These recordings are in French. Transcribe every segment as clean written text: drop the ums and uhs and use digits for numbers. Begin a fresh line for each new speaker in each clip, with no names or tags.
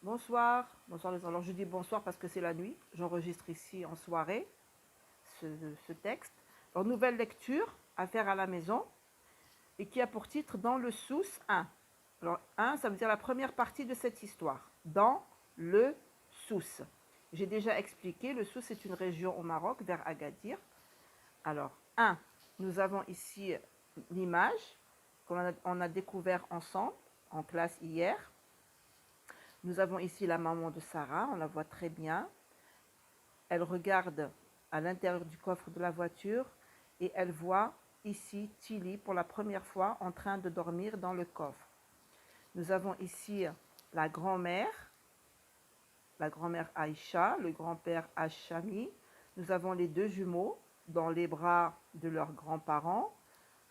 Bonsoir, bonsoir les enfants. Alors je dis bonsoir parce que c'est la nuit. J'enregistre ici en soirée ce texte. Alors nouvelle lecture à faire à la maison et qui a pour titre Dans le Sous 1. Alors 1, ça veut dire la première partie de cette histoire. Dans le Sous. J'ai déjà expliqué, le Sous est une région au Maroc, vers Agadir. Alors 1, nous avons ici l'image qu'on a découvert ensemble en classe hier. Nous avons ici la maman de Sarah, on la voit très bien. Elle regarde à l'intérieur du coffre de la voiture et elle voit ici Tilly pour la première fois en train de dormir dans le coffre. Nous avons ici la grand-mère Aïcha, le grand-père Hachami. Nous avons les deux jumeaux dans les bras de leurs grands-parents.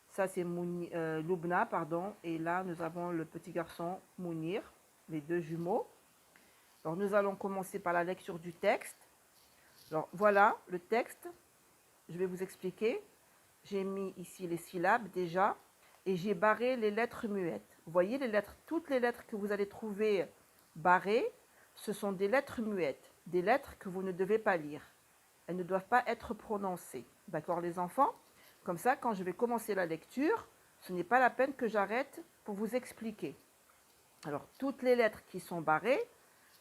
Ça c'est Loubna, pardon, et là nous avons le petit garçon Mounir, les deux jumeaux. Alors nous allons commencer par la lecture du texte. Alors voilà le texte, je vais vous expliquer. J'ai mis ici les syllabes déjà et j'ai barré les lettres muettes. Vous voyez les lettres, toutes les lettres que vous allez trouver barrées, ce sont des lettres muettes, des lettres que vous ne devez pas lire. Elles ne doivent pas être prononcées. D'accord les enfants? Comme ça, quand je vais commencer la lecture, ce n'est pas la peine que j'arrête pour vous expliquer. Alors, toutes les lettres qui sont barrées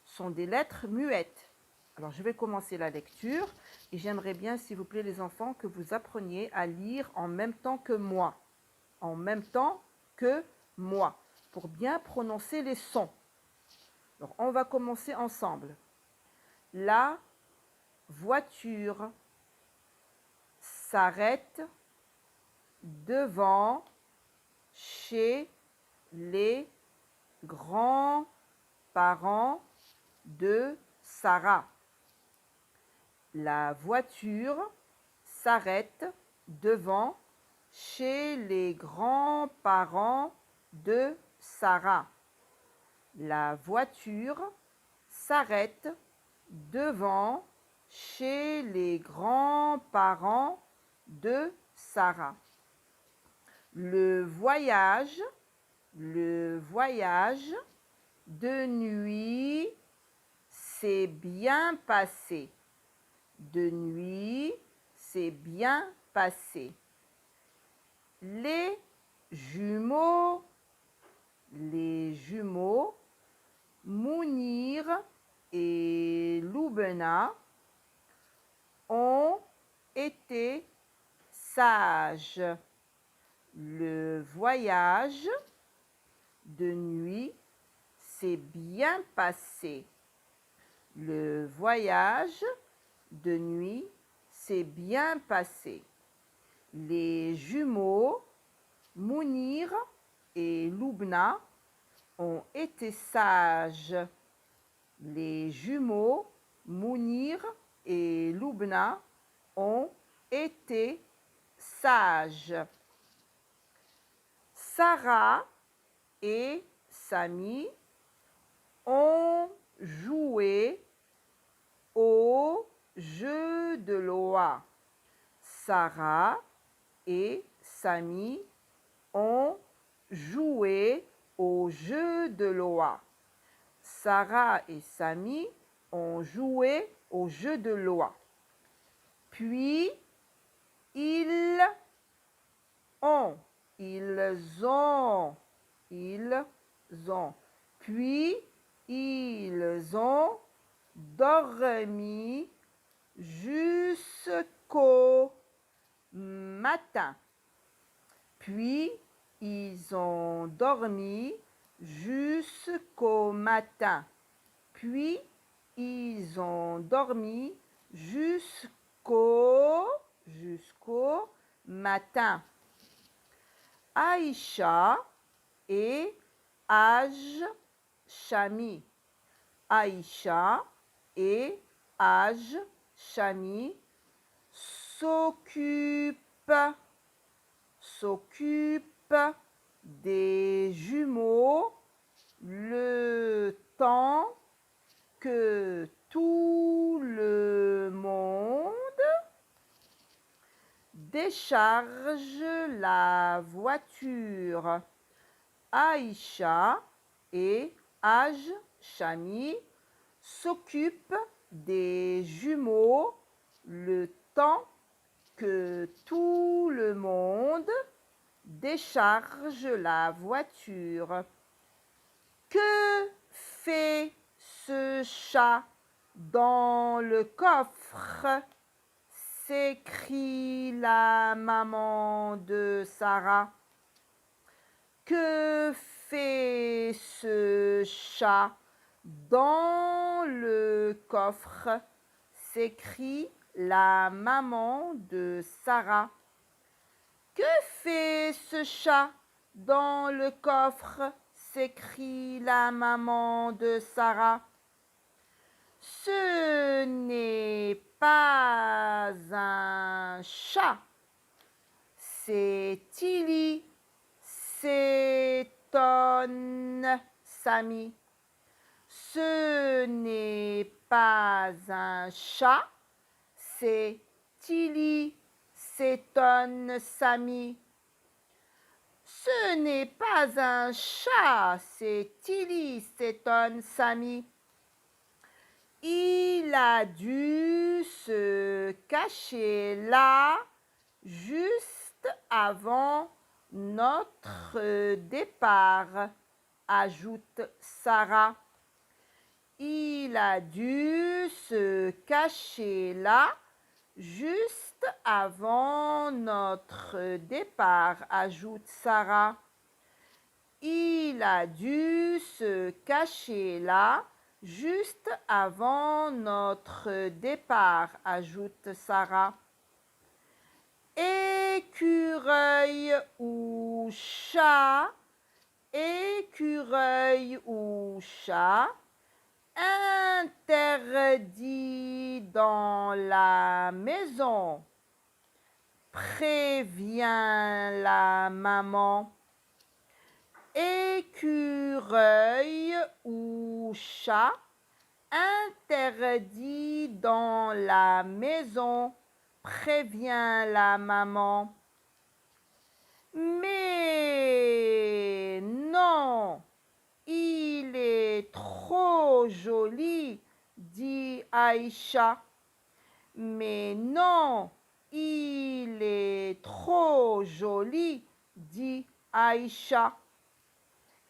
sont des lettres muettes. Alors, je vais commencer la lecture et j'aimerais bien, s'il vous plaît, les enfants, que vous appreniez à lire en même temps que moi. En même temps que moi, pour bien prononcer les sons. Alors, on va commencer ensemble. La voiture s'arrête devant chez les grands-parents de Sarah. La voiture s'arrête devant chez les grands-parents de Sarah. La voiture s'arrête devant chez les grands-parents de Sarah. Le voyage de nuit s'est bien passé. De nuit s'est bien passé. Les jumeaux, Mounir et Loubna ont été sages. Le voyage de nuit s'est bien passé. Le voyage de nuit s'est bien passé. Les jumeaux Mounir et Loubna ont été sages. Les jumeaux Mounir et Loubna ont été sages. Sarah et Sami ont joué au jeu de loi. Sarah et Sami ont joué au jeu de loi. Sarah et Sami ont joué au jeu de loi. Puis ils ont. Puis ils ont dormi jusqu'au matin. Puis ils ont dormi jusqu'au matin. Puis ils ont dormi jusqu'au matin. Aïcha et Hachami. Aïcha et Hachami s'occupent des jumeaux le temps que tout le monde décharge la voiture. Aïcha et Chami, s'occupe des jumeaux le temps que tout le monde décharge la voiture. Que fait ce chat dans le coffre? S'écrie la maman de Sarah. Que fait ce chat dans le coffre? S'écrie la maman de Sarah. Que fait ce chat dans le coffre? S'écrie la maman de Sarah. Ce n'est pas un chat, c'est Tilly, s'étonne Samy. Ce n'est pas un chat, c'est Tilly, s'étonne Samy. Ce n'est pas un chat, c'est Tilly, s'étonne Samy. Il a dû se cacher là, juste avant notre départ, ajoute Sarah. Il a dû se cacher là, juste avant notre départ, ajoute Sarah. Il a dû se cacher là, juste avant notre départ, ajoute Sarah. Écureuil ou chat, écureuil ou chat, interdit dans la maison, prévient la maman. Écureuil ou chat, interdit dans la maison, prévient la maman. Mais non, il est trop joli, dit Aïcha. Mais non, il est trop joli, dit Aïcha.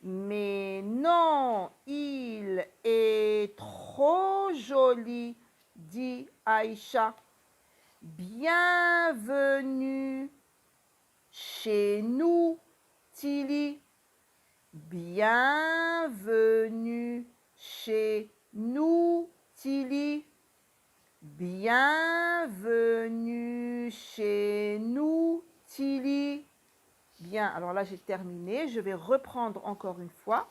Mais non, il est trop joli, dit Aïcha. Bienvenue chez nous, Tilly. Bienvenue chez nous, Tilly. Bienvenue chez nous, Tilly. Bien, alors là j'ai terminé. Je vais reprendre encore une fois,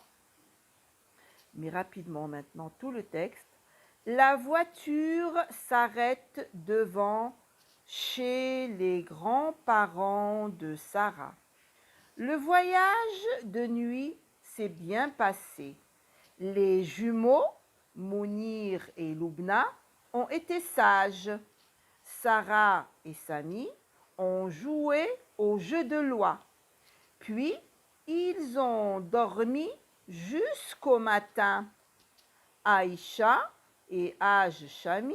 mais rapidement maintenant, tout le texte. La voiture s'arrête devant chez les grands-parents de Sarah. Le voyage de nuit s'est bien passé. Les jumeaux, Mounir et Loubna, ont été sages. Sarah et Samy ont joué au jeu de loi. Puis, ils ont dormi jusqu'au matin. Aïcha et Haj Chami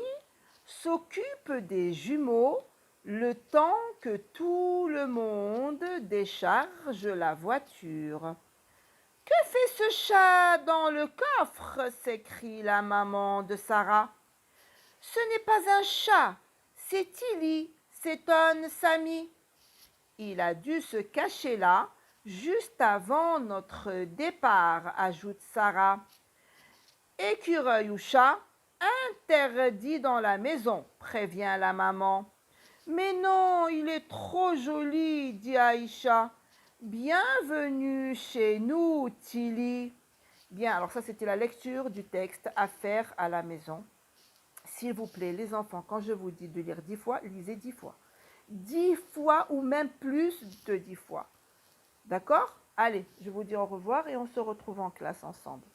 s'occupent des jumeaux le temps que tout le monde décharge la voiture. « Que fait ce chat dans le coffre ?» s'écrie la maman de Sarah. « Ce n'est pas un chat, c'est Tilly, s'étonne Samy. Il a dû se cacher là, juste avant notre départ, ajoute Sarah. Écureuil ou chat, interdit dans la maison, prévient la maman. Mais non, il est trop joli, dit Aïcha. Bienvenue chez nous, Tilly. Bien, alors ça c'était la lecture du texte à faire à la maison. S'il vous plaît, les enfants, quand je vous dis de lire 10 fois, lisez 10 fois. 10 fois ou même plus de 10 fois. D'accord? Allez, je vous dis au revoir et on se retrouve en classe ensemble.